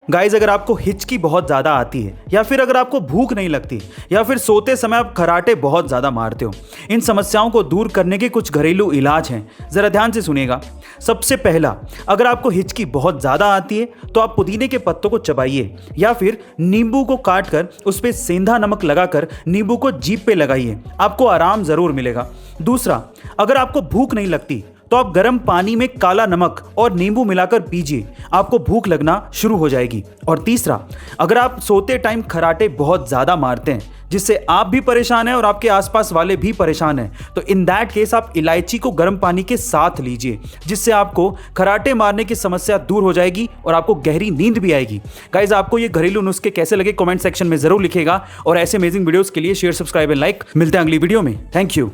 Guys, अगर आपको हिचकी बहुत ज़्यादा आती है या फिर अगर आपको भूख नहीं लगती या फिर सोते समय आप खर्राटे बहुत ज़्यादा मारते हो, इन समस्याओं को दूर करने के कुछ घरेलू इलाज हैं। ज़रा ध्यान से सुनिएगा। सबसे पहला, अगर आपको हिचकी बहुत ज़्यादा आती है तो आप पुदीने के पत्तों को चबाइए या फिर नींबू को काट कर उस पर सेंधा नमक लगाकर नींबू को जीभ पे लगाइए, आपको आराम ज़रूर मिलेगा। दूसरा, अगर आपको भूख नहीं लगती तो आप गर्म पानी में काला नमक और नींबू मिलाकर पीजिए, आपको भूख लगना शुरू हो जाएगी। और तीसरा, अगर आप सोते टाइम खर्राटे बहुत ज़्यादा मारते हैं जिससे आप भी परेशान हैं और आपके आसपास वाले भी परेशान हैं, तो इन दैट केस आप इलायची को गर्म पानी के साथ लीजिए, जिससे आपको खर्राटे मारने की समस्या दूर हो जाएगी और आपको गहरी नींद भी आएगी। गाइज, आपको ये घरेलू नुस्खे कैसे लगे कमेंट सेक्शन में जरूर लिखेगा और ऐसे अमेजिंग वीडियोस के लिए शेयर, सब्सक्राइब एंड लाइक। मिलते हैं अगली वीडियो में। Thank you.